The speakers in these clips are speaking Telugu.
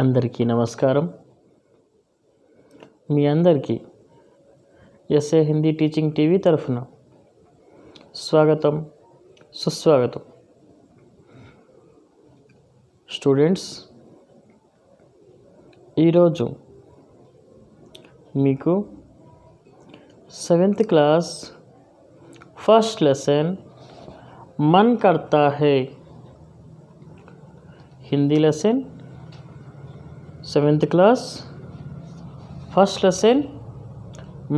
అందరికీ నమస్కారం. మీ అందరికీ ఎస్ఏ హిందీ టీచింగ్ టీవీ తరఫున స్వాగతం, సుస్వాగతం. స్టూడెంట్స్, ఈరోజు మీకు 7th క్లాస్ ఫస్ట్ లెసన్ मन करता है Hindi lesson 7th class first lesson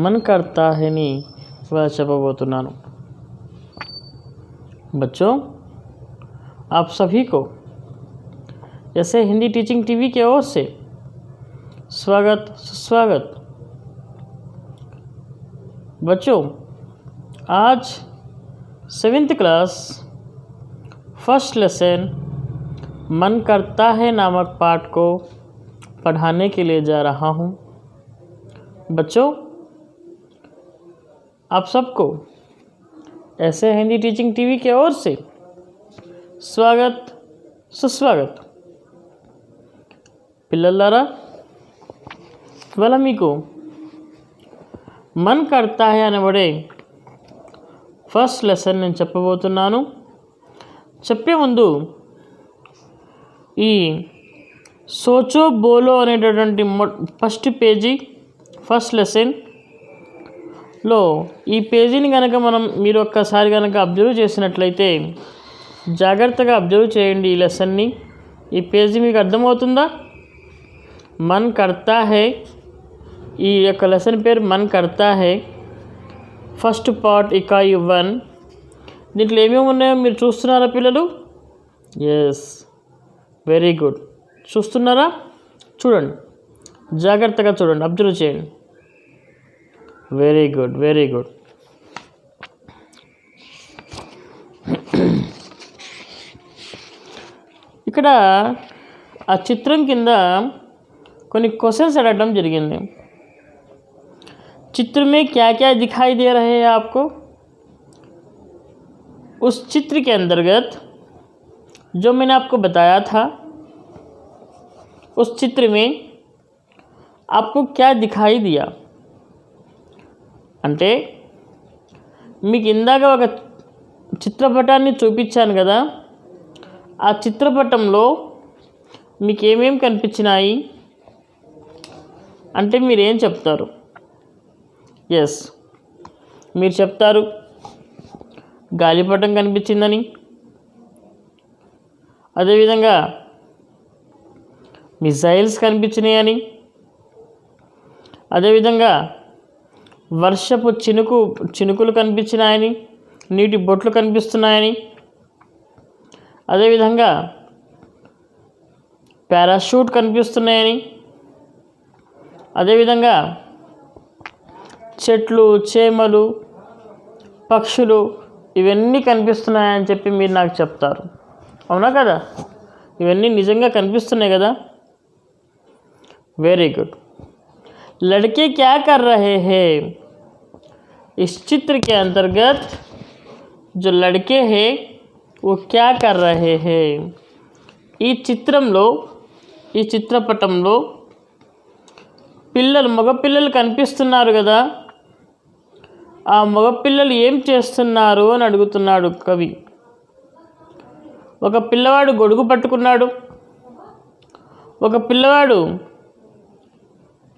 मन करता है नी वह చెప్పబోతున్నాను. बच्चों, आप सभी को ऐसे हिंदी टीचिंग टीवी की ओर से स्वागत सुस्वागत. बच्चों, आज 7th क्लास फर्स्ट लेसन मन करता है नामक पाठ को पढ़ाने के लिए जा रहा हूँ. बच्चों, आप सबको ऐसे हिंदी टीचिंग टीवी की ओर से स्वागत सुस्वागत. పిల్లలారా, ఇవాళ మీకు मन करता है అనబడే ఫస్ట్ లెసన్ నేను చెప్పబోతున్నాను. చెప్పే ముందు ఈ సోచో బోలో అనేటటువంటి ఫస్ట్ పేజీ ఫస్ట్ లెసన్లో ఈ పేజీని కనుక మీరు ఒక్కసారి కనుక అబ్జర్వ్ చేసినట్లయితే జాగ్రత్తగా అబ్జర్వ్ చేయండి ఈ లెసన్ని. ఈ పేజీ మీకు అర్థమవుతుందా? मन करता है, ఈ యొక్క లెసన్ పేరు मन करता है. ఫస్ట్ పార్ట్ ఇకాయి 1. దీంట్లో ఏమేమి ఉన్నాయో మీరు చూస్తున్నారా పిల్లలు? Yes, very good. చూస్తున్నారా? చూడండి, జాగ్రత్తగా చూడండి, అబ్జర్వ్ చేయండి. Very good, very good. ఇక్కడ ఆ చిత్రం కింద కొన్ని క్వశ్చన్స్ అడగడం జరిగింది. चित्र में क्या क्या दिखाई दे रहे हैं आपको? उस चित्र के अंतर्गत जो मैंने आपको बताया था, उस चित्र में आपको क्या दिखाई दिया అంటే మీకు ఇందాక ఒక చిత్రపటాన్ని చూపించాను కదా, ఆ చిత్రపటంలో మీకు ఏమేమి కనిపించినాయి అంటే మీరేం చెప్తారు? ఎస్, మీరు చెప్తారు గాలిపటం కనిపించిందని, అదేవిధంగా మిసైల్స్ కనిపించినాయని, అదేవిధంగా వర్షపు చినుకులు కనిపించినాయని, నీటి బొట్లు కనిపిస్తున్నాయని, అదేవిధంగా పారాషూట్ కనిపిస్తున్నాయని, అదేవిధంగా చెట్లు, చేమలు, పక్షులు ఇవన్నీ కనిపిస్తున్నాయని చెప్పి మీరు నాకు చెప్తారు. అవునా కదా? ఇవన్నీ నిజంగా కనిపిస్తున్నాయి కదా? Very good. लड़के क्या कर रहे हैं? इस चित्र के अंतर्गत जो लड़के हैं वो क्या कर रहे हैं? ఈ చిత్రంలో, ఈ చిత్రపటంలో మగపిల్లలు కనిపిస్తున్నారు కదా, ఆ మగపిల్లలు ఏం చేస్తున్నారు అని అడుగుతున్నాడు కవి. ఒక పిల్లవాడు గొడుగు పట్టుకున్నాడు, ఒక పిల్లవాడు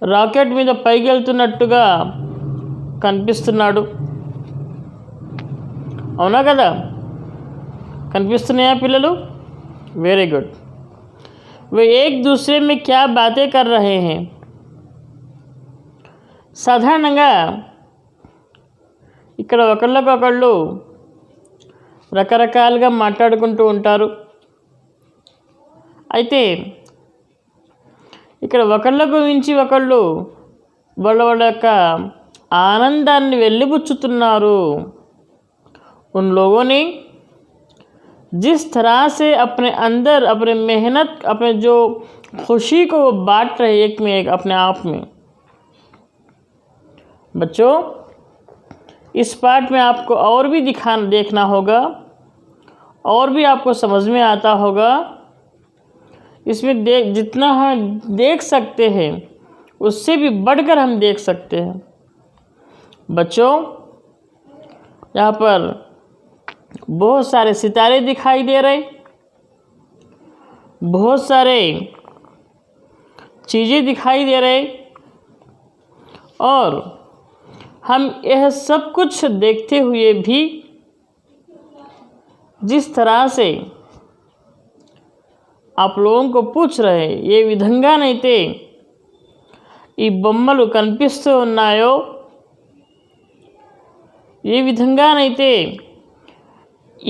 రాకెట్ మీద పైకి వెళ్తున్నట్టుగా కనిపిస్తున్నాడు. అవునా కదా? కనిపిస్తున్నాయా పిల్లలు? Very good. वे एक दूसरे में क्या बातें कर रहे हैं? సాధారణంగా ఇక్కడ ఒకళ్ళకొకళ్ళు రకరకాలుగా మాట్లాడుకుంటూ ఉంటారు. అయితే ఇక్కడ ఒకళ్ళ గురించి ఒకళ్ళు వాళ్ళ యొక్క ఆనందాన్ని వెలిబుచ్చుతున్నారు. उन लोगों ने जिस तरह से अपने अंदर अपने मेहनत, अपने जो खुशी को वो बांट रहे एक में एक अपने आप में. बच्चों, इस पार्ट में आपको और भी देखना होगा और भी आपको समझ में आता होगा इसमें जितना हम देख सकते हैं उससे भी बढ़कर हम देख सकते हैं। बच्चों, यहाँ पर बहुत सारे सितारे दिखाई दे रहे, बहुत सारे चीज़ें दिखाई दे रहे, और हम यह सब कुछ देखते हुए भी जिस तरह से आप लोगों को पूछ रहे, ఏ విధంగానైతే ఈ బొమ్మలు కనిపిస్తూ ఉన్నాయో, ఏ విధంగానైతే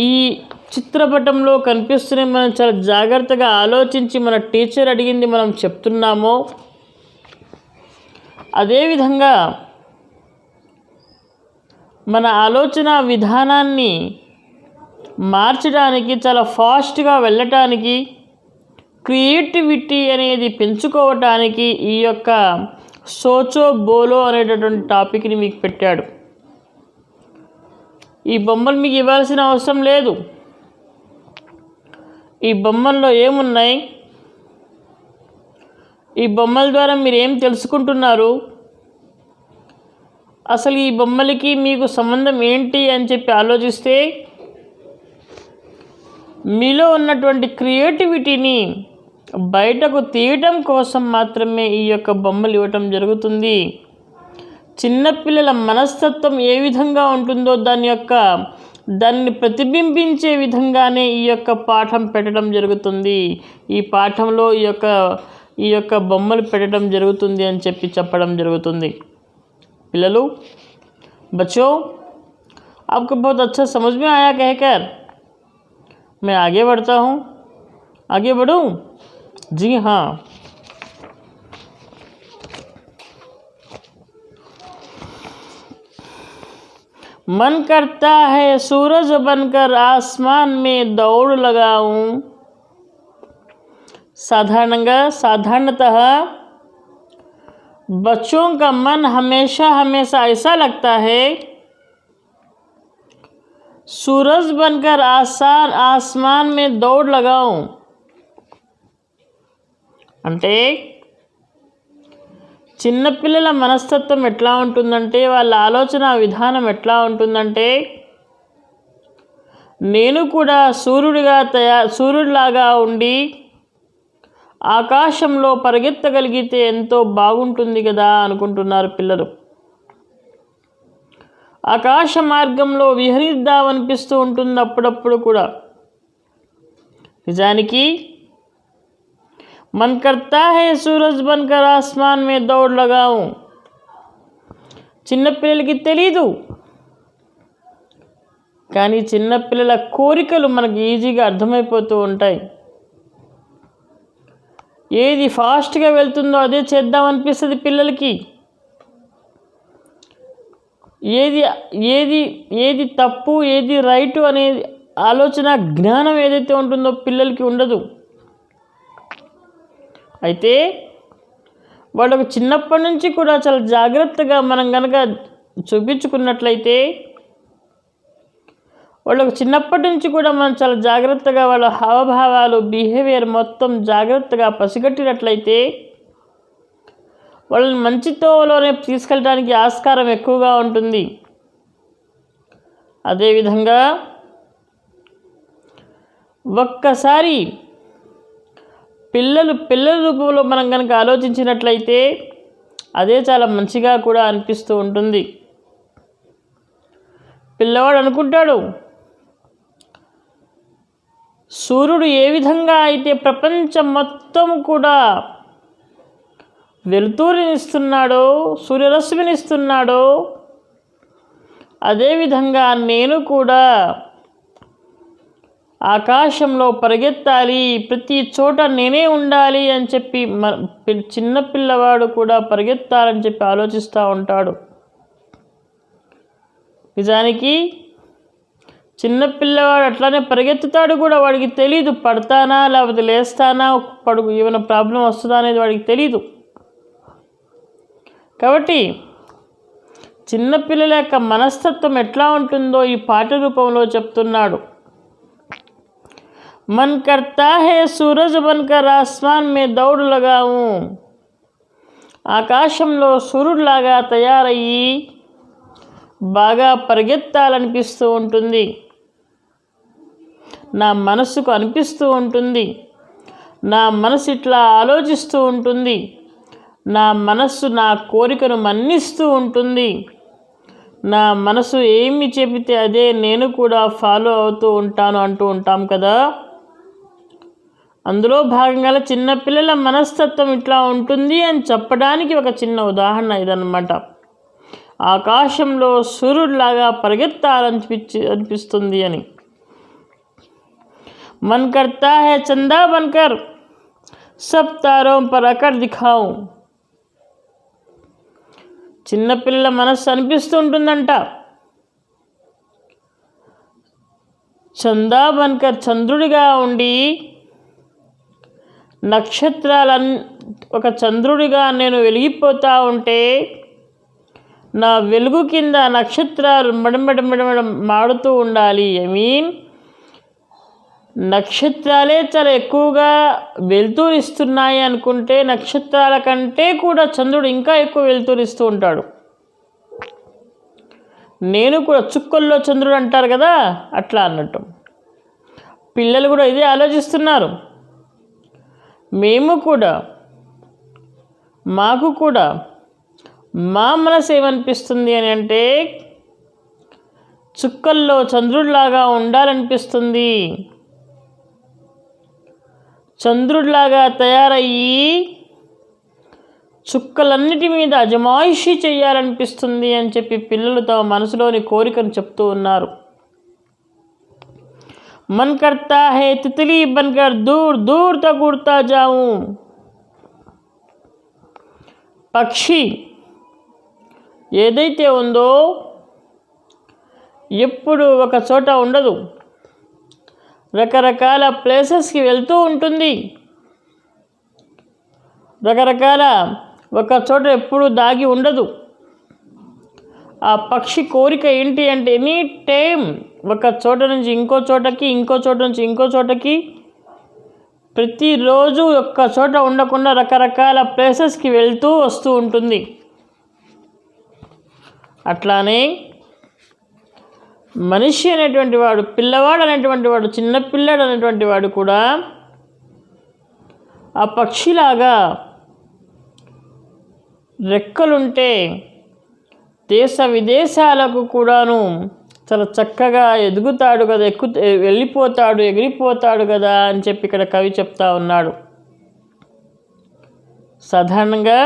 ఈ చిత్రపటంలో కనిపిస్తున్నాయి, మనం చాలా జాగ్రత్తగా ఆలోచించి మన టీచర్ అడిగింది మనం చెప్తున్నామో, అదేవిధంగా మన ఆలోచన విధానాన్ని మార్చడానికి, చాలా ఫాస్ట్గా వెళ్ళటానికి, క్రియేటివిటీ అనేది పెంచుకోవటానికి ఈ యొక్క సోచో బోలో అనేటటువంటి టాపిక్ని మీకు పెట్టాడు. ఈ బొమ్మలు మీకు ఇవ్వాల్సిన అవసరం లేదు. ఈ బొమ్మల్లో ఏమున్నాయి, ఈ బొమ్మల ద్వారా మీరు ఏం తెలుసుకుంటున్నారు, అసలు ఈ బొమ్మలకి మీకు సంబంధం ఏంటి అని చెప్పి ఆలోచిస్తే మీలో ఉన్నటువంటి క్రియేటివిటీని బయటకు తీయటం కోసం మాత్రమే ఈ యొక్క బొమ్మలు ఇవ్వటం జరుగుతుంది. చిన్నపిల్లల మనస్తత్వం ఏ విధంగా ఉంటుందో దాన్ని ప్రతిబింబించే విధంగానే ఈ యొక్క పాఠం పెట్టడం జరుగుతుంది. ఈ పాఠంలో ఈ యొక్క బొమ్మలు పెట్టడం జరుగుతుంది అని చెప్పడం జరుగుతుంది. पिल्लू, बच्चों, आपको बहुत अच्छा समझ में आया कहकर मैं आगे बढ़ता हूँ. आगे बढ़ूँ? जी हाँ. मन करता है सूरज बनकर आसमान में दौड़ लगाऊं. साधारणतः बच्चों का मन हमेशा ऐसा लगता है सूरज बनकर आसमान में दौड़ लगाऊं. అంటే చిన్నపిల్లల మనస్తత్వం ఎట్లా ఉంటుందంటే, వాళ్ళ ఆలోచన విధానం ఎట్లా ఉంటుందంటే, నేను కూడా సూర్యుడిలాగా ఉండి ఆకాశంలో పరిగెత్తగలిగితే ఎంతో బాగుంటుంది కదా అనుకుంటున్నారు పిల్లలు. ఆకాశ మార్గంలో విహరిద్దామనిపిస్తూ ఉంటుంది అప్పుడప్పుడు కూడా. నిజానికి मन करता है सूरज बनकर आसमान में दौड़ लगाऊं. చిన్నపిల్లలకి తెలీదు, కానీ చిన్నపిల్లల కోరికలు మనకు ఈజీగా అర్థమైపోతూ ఉంటాయి. ఏది ఫాస్ట్గా వెళ్తుందో అదే చేద్దామనిపిస్తుంది పిల్లలకి. ఏది తప్పు ఏది రైటు అనే ఆలోచన జ్ఞానం ఏదైతే ఉంటుందో పిల్లలకి ఉండదు. అయితే వాళ్ళకు చిన్నప్పటి నుంచి కూడా చాలా జాగ్రత్తగా మనం కనుక చూపించుకున్నట్లయితే, వాళ్ళకు చిన్నప్పటి నుంచి కూడా మనం చాలా జాగ్రత్తగా వాళ్ళ హావభావాలు బిహేవియర్ మొత్తం జాగ్రత్తగా పసిగట్టినట్లయితే వాళ్ళని మంచి తోవలోనే తీసుకెళ్ళడానికి ఆస్కారం ఎక్కువగా ఉంటుంది. అదేవిధంగా ఒక్కసారి పిల్లల రూపంలో మనం కనుక ఆలోచించినట్లయితే అదే చాలా మంచిగా కూడా అనిపిస్తూ ఉంటుంది. పిల్లవాడు అనుకుంటాడు, సూర్యుడు ఏ విధంగా అయితే ప్రపంచం మొత్తం కూడా వెలుతురునిస్తున్నాడో, సూర్యరశ్మినిస్తున్నాడో, అదేవిధంగా నేను కూడా ఆకాశంలో పరిగెత్తాలి, ప్రతి చోట నేనే ఉండాలి అని చెప్పి చిన్నపిల్లవాడు కూడా పరిగెత్తాలని చెప్పి ఆలోచిస్తూ ఉంటాడు. నిజానికి చిన్నపిల్లవాడు అట్లానే పరిగెత్తుతాడు కూడా. వాడికి తెలీదు పడతానా లేకపోతే లేస్తానా, ఏమైనా ప్రాబ్లం వస్తుందా అనేది వాడికి తెలీదు. కాబట్టి చిన్నపిల్లల యొక్క మనస్తత్వం ఎట్లా ఉంటుందో ఈ పాఠ్య రూపంలో చెప్తున్నాడు. मन करता है सूरज बनकर आसमान में दौड़ लगाऊं. ఆకాశంలో సూర్యుడిలాగా తయారయ్యి బాగా పరిగెత్తాలనిపిస్తూ ఉంటుంది. నా మనసుకు అనిపిస్తూ ఉంటుంది. నా మనసు ఇట్లా ఆలోచిస్తూ ఉంటుంది. నా మనస్సు నా కోరికను మన్నిస్తూ ఉంటుంది. నా మనసు ఏమి చెబితే అదే నేను కూడా ఫాలో అవుతూ ఉంటాను అంటూ ఉంటాం కదా. అందులో భాగంగా చిన్నపిల్లల మనస్తత్వం ఇట్లా ఉంటుంది అని చెప్పడానికి ఒక చిన్న ఉదాహరణ ఇదన్నమాట. ఆకాశంలో సూర్యుడిలాగా పరిగెత్తాలనిపిస్తుంది అని. मन करता है चंदा बनकर सब तारों पर अकर दिखाऊं. చిన్నపిల్ల మనస్సు అనిపిస్తూ ఉంటుందంట, చందా బన్కర్ చంద్రుడిగా ఉండి ఒక చంద్రుడిగా నేను వెలిగిపోతూ ఉంటే నా వెలుగు కింద నక్షత్రాలు మాడుతూ ఉండాలి. నక్షత్రాలే చాలా ఎక్కువగా వెలుతురిస్తున్నాయి అనుకుంటే నక్షత్రాల కంటే కూడా చంద్రుడు ఇంకా ఎక్కువ వెలుతురిస్తూ ఉంటాడు. నేను కూడా చుక్కల్లో చంద్రుడు అంటారు కదా, అట్లా అన్నట్టు పిల్లలు కూడా ఇదే ఆలోచిస్తున్నారు. మాకు కూడా మా మనసు ఏమనిపిస్తుంది అని అంటే చుక్కల్లో చంద్రుడిలాగా ఉండాలనిపిస్తుంది. చంద్రుడిలాగా తయారయ్యి చుక్కలన్నిటి మీద అజమాయిషీ చేయాలనిపిస్తుంది అని చెప్పి పిల్లలు తమ మనసులోని కోరికను చెప్తూ ఉన్నారు. मन करता है तितली बनकर दूर दूर तक उड़ता जाऊं. పక్షి ఏదైతే ఉందో ఎప్పుడు ఒక చోట ఉండదు, రకరకాల ప్లేసెస్కి వెళ్తూ ఉంటుంది. ఒక చోట ఎప్పుడు దాగి ఉండదు. ఆ పక్షి కోరిక ఏంటి అంటే ఎనీ టైం ఒక చోట నుంచి ఇంకో చోటకి, ఇంకో చోట నుంచి ఇంకో చోటకి, ప్రతిరోజు ఒక్క చోట ఉండకుండా రకరకాల ప్లేసెస్కి వెళ్తూ వస్తూ ఉంటుంది. అట్లానే మనిషి అనేటువంటి వాడు, పిల్లవాడు అనేటువంటి వాడు, చిన్నపిల్లాడు అనేటువంటి వాడు కూడా ఆ పక్షిలాగా రెక్కలుంటే దేశ విదేశాలకు కూడాను చాలా చక్కగా ఎదుగుతాడు కదా, వెళ్ళిపోతాడు, ఎగిరిపోతాడు కదా అని చెప్పి ఇక్కడ కవి చెప్తా ఉన్నాడు. సాధారణంగా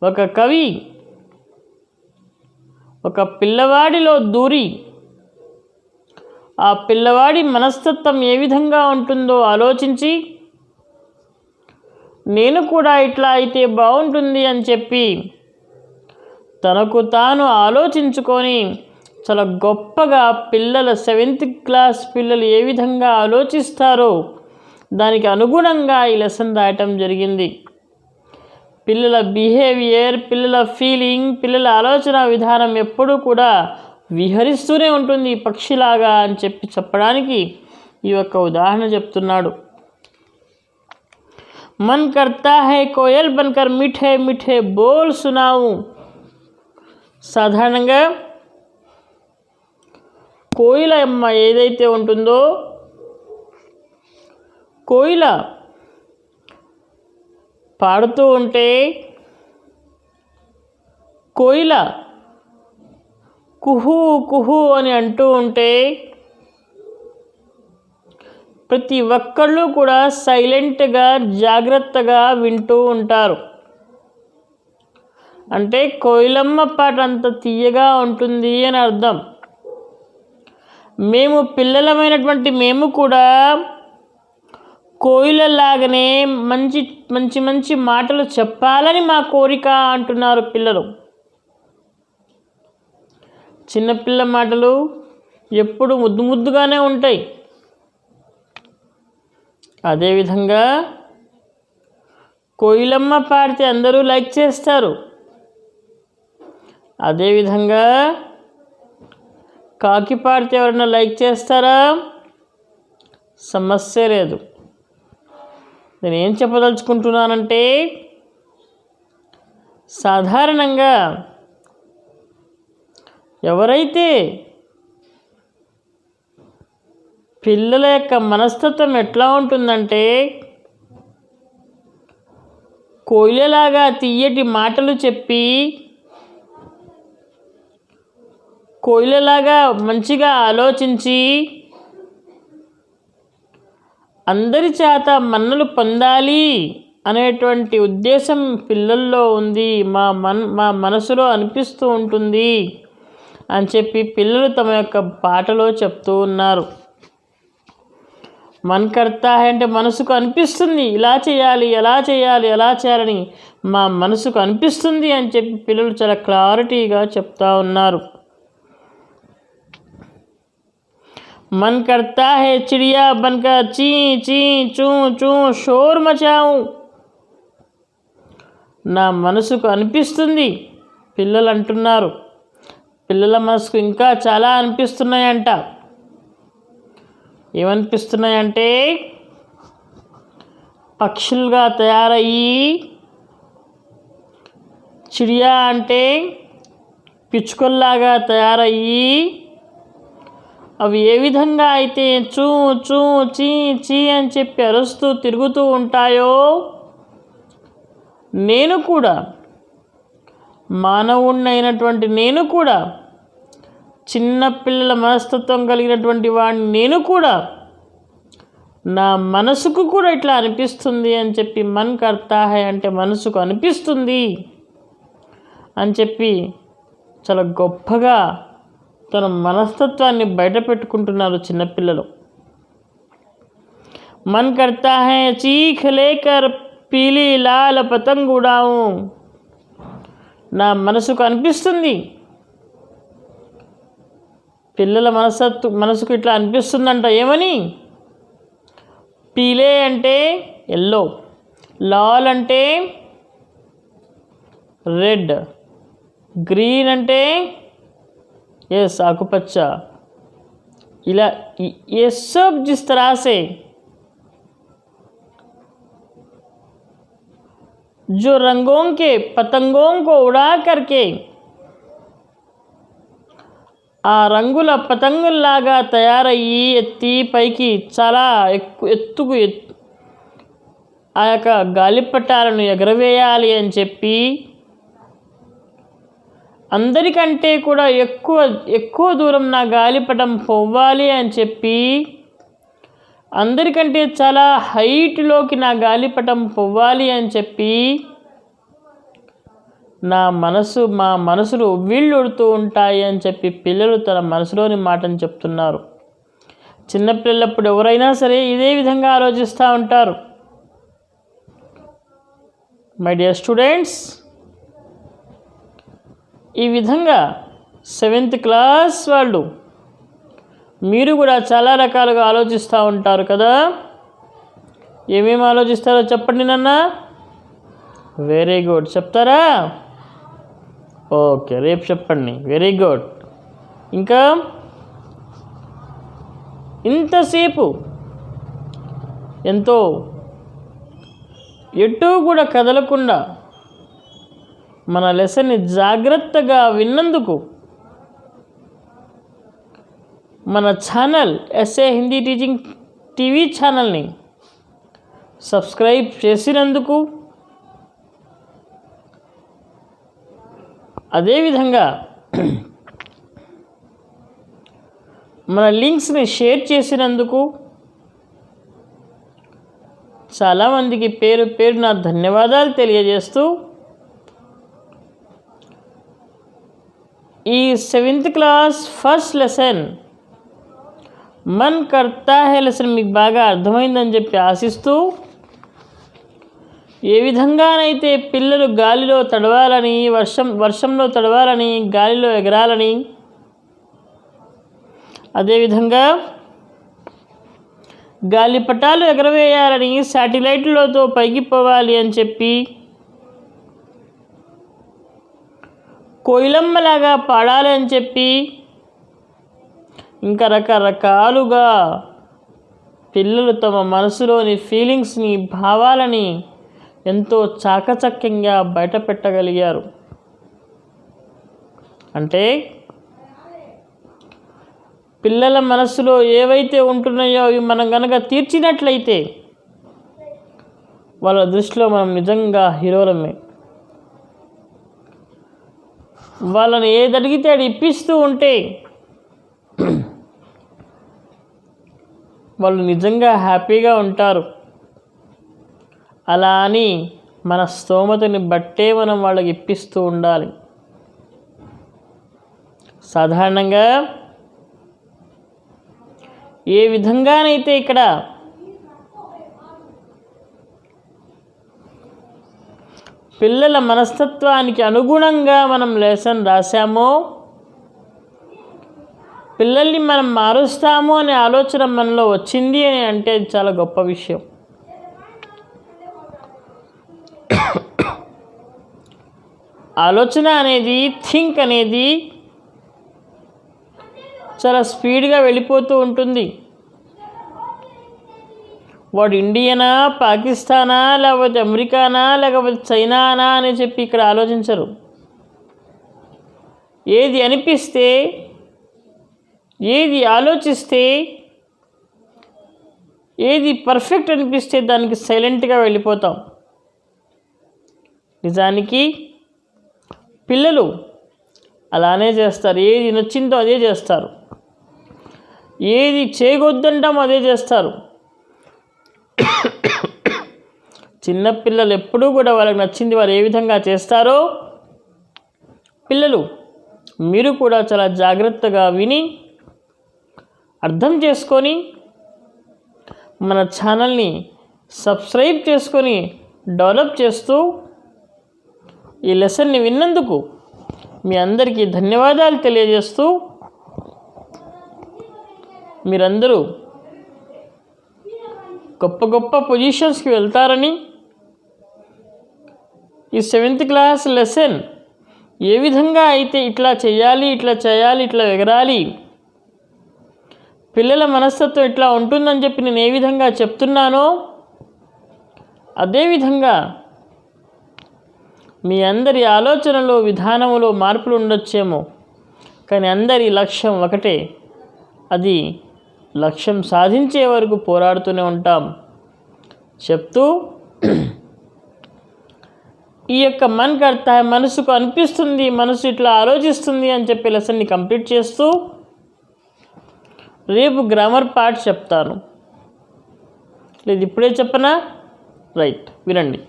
ఒక కవి ఒక పిల్లవాడిలో దూరి ఆ పిల్లవాడి మనస్తత్వం ఏ విధంగా ఉంటుందో ఆలోచించి నేను కూడా ఇట్లా అయితే బాగుంటుంది అని చెప్పి తనకు తాను ఆలోచించుకొని చాలా గొప్పగా పిల్లల 7th క్లాస్ పిల్లలు ఏ విధంగా ఆలోచిస్తారో దానికి అనుగుణంగా ఈ లెసన్ రాయటం జరిగింది. పిల్లల బిహేవియర్, పిల్లల ఫీలింగ్, పిల్లల ఆలోచన విధానం ఎప్పుడూ కూడా విహరిస్తూనే ఉంటుంది పక్షిలాగా అని చెప్పడానికి ఈ యొక్క ఉదాహరణ చెప్తున్నాడు. मन करता है कोयल बनकर मीठे मीठे बोल सुनाऊं. సాధారణంగా కోయిల అమ్మ ఏదైతే ఉంటుందో, కోయిల పాడుతూ ఉంటే, కోయిల కుహు కుహు అని అంటూ ఉంటే ప్రతి ఒక్కళ్ళు కూడా సైలెంట్గా జాగ్రత్తగా వింటూ ఉంటారు. అంటే కోయిలమ్మ పాట అంత తీయగా ఉంటుంది అని అర్థం. మేము పిల్లలమైనటువంటి మేము కూడా కోయిలలాగానే మంచి మంచి మంచి మాటలు చెప్పాలని మా కోరిక అంటున్నారు పిల్లలు. చిన్నపిల్ల మాటలు ఎప్పుడు ముద్దు ముద్దుగానే ఉంటాయి. అదేవిధంగా కోయిలమ్మ పాడితే అందరూ లైక్ చేస్తారు. అదేవిధంగా కాకి పాడితే ఎవరైనా లైక్ చేస్తారా? సమస్య లేదు. నేనేం చెప్పదలుచుకుంటున్నానంటే, సాధారణంగా ఎవరైతే పిల్లల యొక్క మనస్తత్వం ఎట్లా ఉంటుందంటే, కోయిలలాగా తీయటి మాటలు చెప్పి, కోయిలలాగా మంచిగా ఆలోచించి, అందరి చేత మన్నలు పొందాలి అనేటువంటి ఉద్దేశం పిల్లల్లో ఉంది, మా మనసులో అనిపిస్తూ ఉంటుంది అని చెప్పి పిల్లలు తమ యొక్క పాటలో చెప్తూ ఉన్నారు. మన్ కర్తా హై అంటే మనసుకు అనిపిస్తుంది, ఇలా చేయాలి, ఎలా చేయాలి, ఎలా చేయాలని మా మనసుకు అనిపిస్తుంది అని చెప్పి పిల్లలు చాలా క్లారిటీగా చెప్తా ఉన్నారు. मन करता है चिड़िया बनकर ची ची चూ చూ షోర్ మచావు. నా మనసుకు అనిపిస్తుంది, పిల్లలు అంటున్నారు. పిల్లల మనసుకు ఇంకా చాలా అనిపిస్తున్నాయంట. ఏమనిపిస్తున్నాయంటే, పక్షులుగా తయారయ్యి, చిడియా అంటే పిచ్చుకల్లాగా తయారయ్యి, అవి ఏ విధంగా అయితే చూ చూ చీ చీ అని చెప్పి అరుస్తూ తిరుగుతూ ఉంటాయో, నేను కూడా మానవుణ్ణైనటువంటి నేను కూడా, చిన్నపిల్లల మనస్తత్వం కలిగినటువంటి వాడిని నేను కూడా, నా మనసుకు కూడా ఇట్లా అనిపిస్తుంది అని చెప్పి మన్ కర్తా హై అంటే మనసుకు అనిపిస్తుంది అని చెప్పి చాలా గొప్పగా తన మనస్తత్వాన్ని బయట పెట్టుకుంటున్నారు చిన్నపిల్లలు. Mann కర్తా high చీఖ్ lacquer పీలి Lal పతంగ్ ఉడావు. నా మనసుకు అనిపిస్తుంది, పిల్లల మనసుకు ఇట్లా అనిపిస్తుందంట. ఏమని? పీలే అంటే ఎల్లో, లాల్ అంటే రెడ్, గ్రీన్ అంటే यस आकुपच्चा. इला ये सब जिस तरह से जो रंगों के पतंगों को उड़ा करके ఆ రంగుల పతంగుల్లాగా తయారయ్యి ఎత్తి పైకి చాలా ఎత్తుకు ఆ యొక్క గాలిపటాలను ఎగరవేయాలి అని చెప్పి, అందరికంటే కూడా ఎక్కువ దూరం నా గాలిపటం పోవాలి అని చెప్పి, అందరికంటే చాలా హైట్లోకి నా గాలిపటం పోవాలి అని చెప్పి మా మనసులు ఉవ్విళ్ళూడుతూ ఉంటాయి అని చెప్పి పిల్లలు తన మనసులోని మాటను చెప్తున్నారు. చిన్నపిల్లప్పుడు ఎవరైనా సరే ఇదే విధంగా ఆలోచిస్తూ ఉంటారు. మై డియర్ స్టూడెంట్స్, ఈ విధంగా 7th క్లాస్ వాళ్ళు మీరు కూడా చాలా రకాలుగా ఆలోచిస్తూ ఉంటారు కదా. ఏమేమి ఆలోచిస్తారో చెప్పండి నాన్న. వెరీ గుడ్, చెప్తారా? ఓకే, రేపు చెప్పండి. Very good. ఇంకా ఇంతసేపు ఎంతో ఎటూ కూడా కదలకుండా మన లెసన్ని జాగ్రత్తగా విన్నందుకు మన channel SA Hindi teaching TV ఛానల్ని సబ్స్క్రైబ్ చేసినందుకు, అదేవిధంగా మన లింక్స్ని షేర్ చేసినందుకు చాలామందికి పేరు పేరున ధన్యవాదాలు తెలియజేస్తూ, ఈ 7th class first lesson Mann కర్తా high lesson మీకు బాగా అర్థమైందని చెప్పి ఆశిస్తూ, ఏ విధంగానైతే పిల్లలు గాలిలో తడవాలని, వర్షంలో తడవాలని, గాలిలో ఎగరాలని, అదేవిధంగా గాలిపటాలు ఎగరవేయాలని, శాటిలైట్లతో పైకి పోవాలి అని చెప్పి, కోయిలమ్మలాగా పాడాలి అని చెప్పి, ఇంకా రకరకాలుగా పిల్లలు తమ మనసులోని ఫీలింగ్స్ని, భావాలని ఎంతో చాకచక్యంగా బయట పెట్టగలిగారు. అంటే పిల్లల మనసులో ఏవైతే ఉంటున్నాయో అవి మనం కనుక తీర్చినట్లయితే వాళ్ళ దృష్టిలో మనం నిజంగా హీరోలమే. వాళ్ళని ఏది అడిగితే అది ఇప్పిస్తూ ఉంటే వాళ్ళు నిజంగా హ్యాపీగా ఉంటారు. అలా అని మన స్తోమతని బట్టే మనం వాళ్ళకి ఇప్పిస్తూ ఉండాలి. సాధారణంగా ఏ విధంగానైతే ఇక్కడ పిల్లల మనస్తత్వానికి అనుగుణంగా మనం లెసన్ రాశామో, పిల్లల్ని మనం మారుస్తాము అనే ఆలోచన మనలో వచ్చింది అని అంటే అది చాలా గొప్ప విషయం. ఆలోచన అనేది, థింక్ అనేది చాలా స్పీడ్గా వెళ్ళిపోతూ ఉంటుంది. వాడు ఇండియనా, పాకిస్తానా, లేకపోతే అమెరికానా, లేకపోతే చైనానా అని చెప్పి ఇక్కడ ఆలోచించరు. ఏది అనిపిస్తే, ఏది ఆలోచిస్తే, ఏది పర్ఫెక్ట్ అనిపిస్తే దానికి సైలెంట్గా వెళ్ళిపోతాం. నిజానికి పిల్లలు అలానే చేస్తారు. ఏది నచ్చిందో అదే చేస్తారు. ఏది చేయగొద్దంటామో అదే చేస్తారు. చిన్నపిల్లలు ఎప్పుడూ కూడా వాళ్ళకి నచ్చింది వారు ఏ విధంగా చేస్తారో పిల్లలు మీరు కూడా చాలా జాగ్రత్తగా విని అర్థం చేసుకొని మన ఛానల్ని సబ్స్క్రైబ్ చేసుకొని డెవలప్ చేస్తూ ఈ లెసన్ని విన్నందుకు మీ అందరికీ ధన్యవాదాలు తెలియజేస్తూ, మీరందరూ గొప్ప గొప్ప పొజిషన్స్కి వెళ్తారని, ఈ 7th క్లాస్ లెసన్ ఏ విధంగా అయితే ఇట్లా చేయాలి, ఇట్లా చేయాలి, ఇట్లా ఎగరాలి, పిల్లల మనస్తత్వం ఇట్లా ఉంటుందని చెప్పి నేను ఏ విధంగా చెప్తున్నానో అదేవిధంగా మీ అందరి ఆలోచనలో, విధానంలో మార్పులు ఉండొచ్చేమో, కానీ అందరి లక్ష్యం ఒకటే. అది లక్ష్యం సాధించే వరకు పోరాడుతూనే ఉంటాం చెప్తూ, ఈ యొక్క మన్ కర్తా హై, మనసుకు అనిపిస్తుంది, మనసు ఇట్లా ఆలోచిస్తుంది అని చెప్పి లెసన్ని కంప్లీట్ చేస్తూ రేపు గ్రామర్ పార్ట్ చెప్తాను. లేదు ఇప్పుడే చెప్పనా? రైట్, వినండి.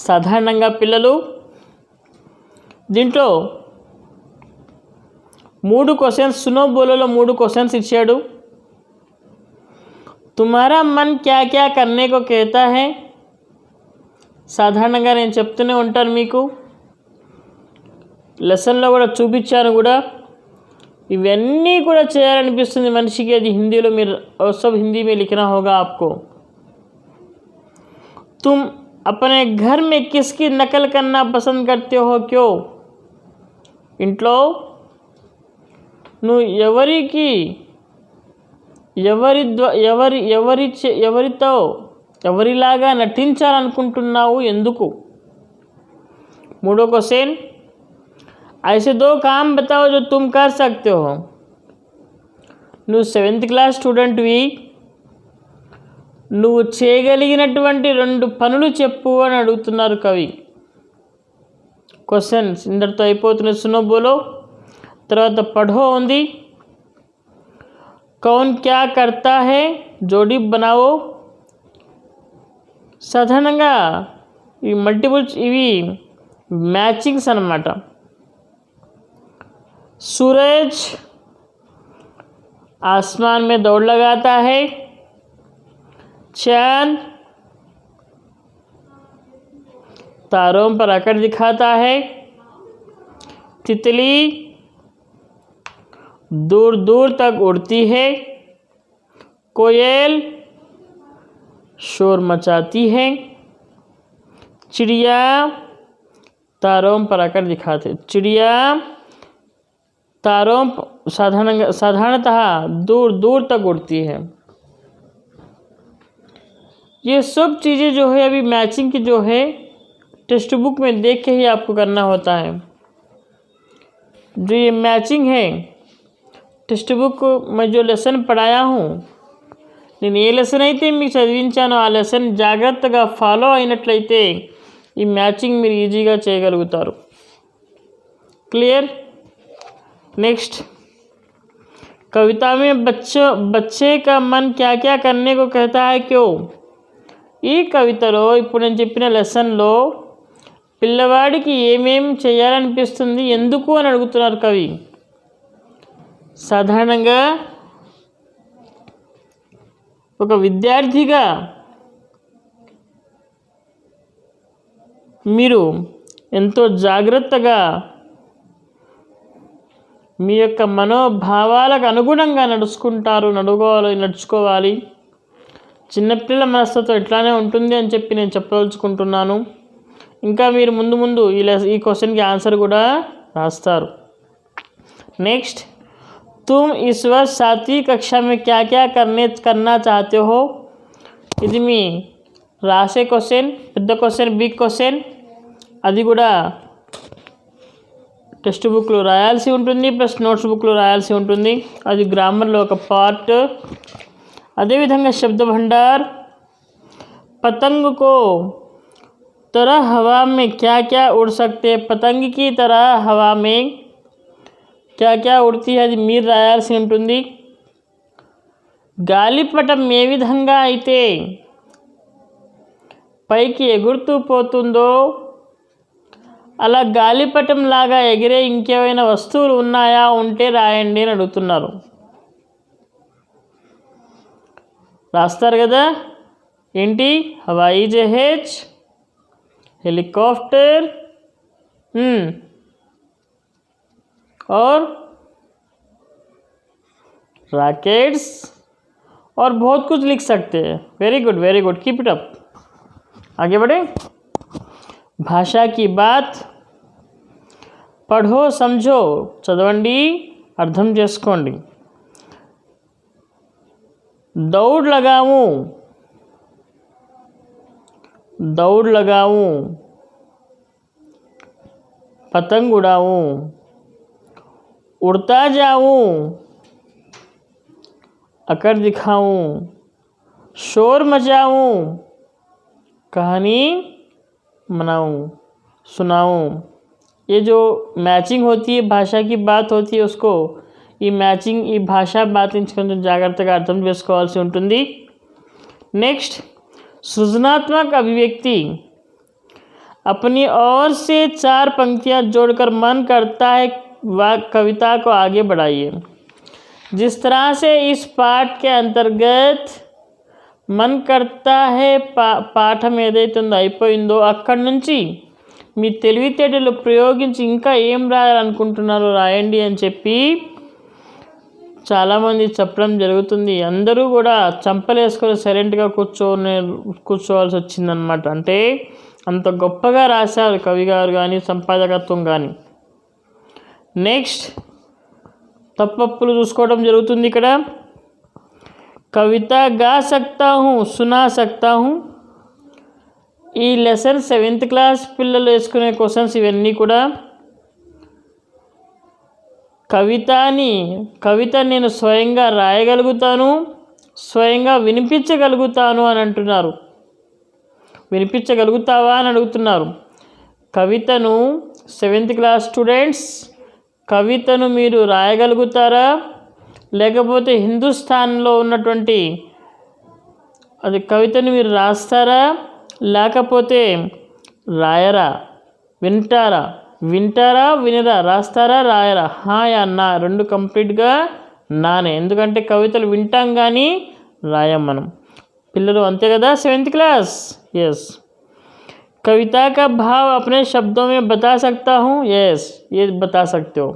సాధారణంగా పిల్లలు దీంట్లో 3 క్వశ్చన్స్, సునో బోలోలో 3 క్వశ్చన్స్ ఇచ్చాడు. తుమారా మన్ క్యా క్యా కర్నే కో कहता है. సాధారణంగా నేను చెప్తూనే ఉంటాను మీకు, లెసన్లో కూడా చూపించాను కూడా. ఇవన్నీ కూడా చేయాలనిపిస్తుంది మనిషికి. అది హిందీలో మీరు సబ్ హిందీ में लिखना होगा आपको. तुम अपने घर में किसकी नकल करना पसंद करते हो, क्यों? ఇంట్లో నువ్వు ఎవరిలాగా నటించాలనుకుంటున్నావు, ఎందుకు? 3వ క్వశ్చన్, ऐसे 2 काम बताओ जो तुम कर सकते हो. నువ్వు 7th క్లాస్ స్టూడెంట్వి, నువ్వు చేయగలిగినటువంటి 2 పనులు చెప్పు అని అడుగుతున్నారు కవి. క్వశ్చన్స్ ఇందరితో అయిపోతున్న సునో బోలో. తర్వాత పఢో ఉంది. కౌన్ క్యా కర్తా హై, జోడీ బనావో. సాధారణంగా ఈ మల్టిపుల్స్ ఇవి మ్యాచింగ్స్ అన్నమాట. सूरज आसमान में दौड़ लगाता है. चांद तारों पर आकर दिखाता है. तितली दूर दूर तक उड़ती है. कोयल शोर मचाती है. चिड़िया तारों पर आकर दिखाते. चिड़िया तारों साधारणतः दूर दूर तक उड़ती है। ये सब चीज़ें जो है अभी मैचिंग की जो है टेक्स्ट बुक में देख के ही आपको करना होता है। जो ये मैचिंग है टेक्स्ट बुक में जो లెసన్ పడాయా हूँ, నేను ఏ లెసన్ అయితే మీకు చదివించానో ఆ లెసన్ జాగ్రత్తగా ఫాలో అయినట్లయితే ఈ మ్యాచింగ్ మీరు ఈజీగా చేయగలుగుతారు। క్లియర్। నెక్స్ట్, कविता में बच्चे का मन क्या क्या करने को कहता है क्यों। ఈ కవితలో ఇప్పుడు నేను చెప్పిన లెసన్లో పిల్లవాడికి ఏమేం చేయాలనిపిస్తుంది ఎందుకు అని అడుగుతున్నారు కవి। సాధారణంగా ఒక విద్యార్థిగా మీరు ఎంతో జాగ్రత్తగా మీ యొక్క మనోభావాలకు అనుగుణంగా నడుచుకోవాలి। చిన్నపిల్లల మనస్తత్వం ఇట్లానే ఉంటుంది అని చెప్పి నేను చెప్పదలుచుకుంటున్నాను। ఇంకా మీరు ముందు ఈ క్వశ్చన్కి ఆన్సర్ కూడా రాస్తారు। नेक्स्ट, तुम इस वर्ष 7वीं कक्षा में क्या क्या करना चाहते हो। ఇది మీ రాసే క్వశ్చన్, పెద్ద క్వశ్చన్, బిగ్ క్వశ్చన్। అది కూడా టెక్స్ట్ బుక్లో రాయాల్సి ఉంటుంది ప్లస్ నోట్స్ బుక్లో రాయాల్సి ఉంటుంది। అది గ్రామర్లో ఒక పార్ట్। అదేవిధంగా శబ్ద భండార్, पतंग को तरह हवा में क्या क्या उड़ सकते। पतंग की तरह हवा में क्या क्या उड़ती है, అది మీరు రాయాల్సి ఉంటుంది। గాలిపటం ఏ విధంగా అయితే పైకి ఎగురుతూ పోతుందో అలా గాలిపటం లాగా ఎగిరే ఇంకేమైనా వస్తువులు ఉన్నాయా, ఉంటే రాయండి అని అడుగుతున్నారు। రాస్తారు కదా। ఏంటి, హవాయి జహాజ్, हेलीकॉप्टर और रॉकेट्स और बहुत कुछ लिख सकते हैं। Very good, keep it up. आगे बढ़े। भाषा की बात, पढ़ो समझो, చదవండి అర్థం చేసుకోండి। दौड़ लगाऊं, पतंग उड़ाऊं, उड़ता जाऊं, अकड़ दिखाऊं, शोर मचाऊं, कहानी मनाऊं, सुनाऊं। ये जो मैचिंग होती है, भाषा की बात होती है, उसको ఈ మ్యాచింగ్ ఈ భాషా బాధించుకొని జాగ్రత్తగా అర్థం చేసుకోవాల్సి ఉంటుంది। నెక్స్ట్, सृजनात्मक अभिव्यक्ति, अपनी ओर से 4 पंक्तियां जोड़कर मन करता है कविता को आगे बढ़ाइए। जिस तरह से इस पाठ के अंतर्गत मन करता है పాఠం ఏదైతే ఉందో అయిపోయిందో అక్కడి నుంచి మీ తెలివితేటలు ప్రయోగించి ఇంకా ఏం రాయాలనుకుంటున్నారో రాయండి అని చెప్పి చాలామంది చెప్పడం జరుగుతుంది। అందరూ కూడా చంపలేసుకొని సైలెంట్గా కూర్చోవాల్సి వచ్చిందనమాట। అంటే అంత గొప్పగా రాశారు కవి గారు కానీ సంపాదకత్వం కానీ। నెక్స్ట్, తప్పప్పులు చూసుకోవడం జరుగుతుంది ఇక్కడ। కవిత గా సక్తా హూ, సునా సక్తా హూ। ఈ లెసన్ 7th క్లాస్ పిల్లలు వేసుకునే క్వశ్చన్స్ ఇవన్నీ కూడా। కవిత నేను స్వయంగా రాయగలుగుతాను, స్వయంగా వినిపించగలుగుతాను అని అంటున్నారు। వినిపించగలుగుతావా అని అడుగుతున్నారు। కవితను 7th క్లాస్ స్టూడెంట్స్, కవితను మీరు రాయగలుగుతారా, లేకపోతే హిందుస్థాన్లో ఉన్నటువంటి అది కవితను మీరు రాస్తారా, లేకపోతే రాయరా, వింటారా వినరా, రాస్తారా రాయరా, హా యా నా, రెండు కంప్లీట్గా నానే। ఎందుకంటే కవితలు వింటాం కానీ రాయం మనం, పిల్లలు అంతే కదా 7th क्लास। यस, कविता का भाव अपने शब्दों में बता सकता हूँ। यस, ये बता सकते हो।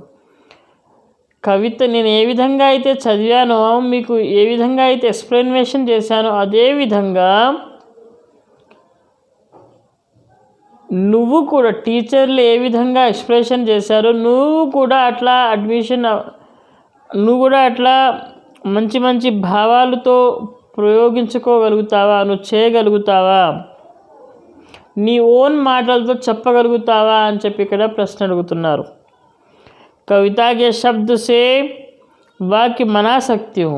కవిత నేను ఏ విధంగా అయితే చదివానో మీకు ఏ విధంగా అయితే ఎక్స్ప్లెనేషన్ చేశానో అదే విధంగా నువ్వు కూడా టీచర్లు ఏ విధంగా ఎక్స్ప్రెషన్ చేశారో నువ్వు కూడా అట్లా నువ్వు కూడా అట్లా మంచి మంచి భావాలతో ప్రయోగించుకోగలుగుతావా, నువ్వు చేయగలుగుతావా, నీ ఓన్ మాటలతో చెప్పగలుగుతావా అని చెప్పి ఇక్కడ ప్రశ్న అడుగుతున్నారు. కవితా కే శబ్ద సే వాక్య మనా సక్తి హూ.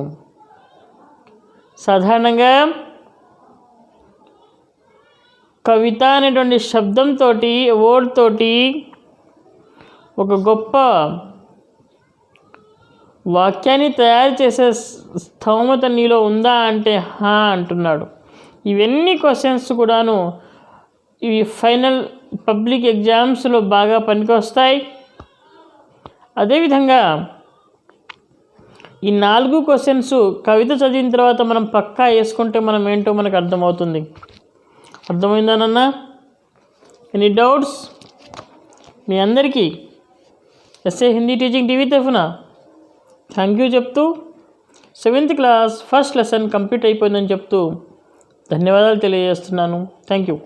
సాధారణంగా కవిత అనేటువంటి శబ్దంతో, వర్డ్ తోటి ఒక గొప్ప వాక్యాన్ని తయారు చేసే స్థౌమత నీలో ఉందా అంటే హా అంటున్నాడు. ఇవన్నీ క్వశ్చన్స్ కూడాను ఇవి ఫైనల్ పబ్లిక్ ఎగ్జామ్స్లో బాగా పనికొస్తాయి. అదేవిధంగా ఈ 4 క్వశ్చన్స్ కవిత చదివిన తర్వాత మనం పక్కా వేసుకుంటే మనం ఏంటో మనకు అర్థమవుతుంది. అర్థమైందా నాన్న? Any doubts? మీ అందరికీ ఎస్ఏ హిందీ టీచింగ్ టీవీ తరఫున థ్యాంక్ యూ చెప్తూ 7th class first lesson complete అయిపోయిందని చెప్తూ ధన్యవాదాలు తెలియజేస్తున్నాను. Thank you.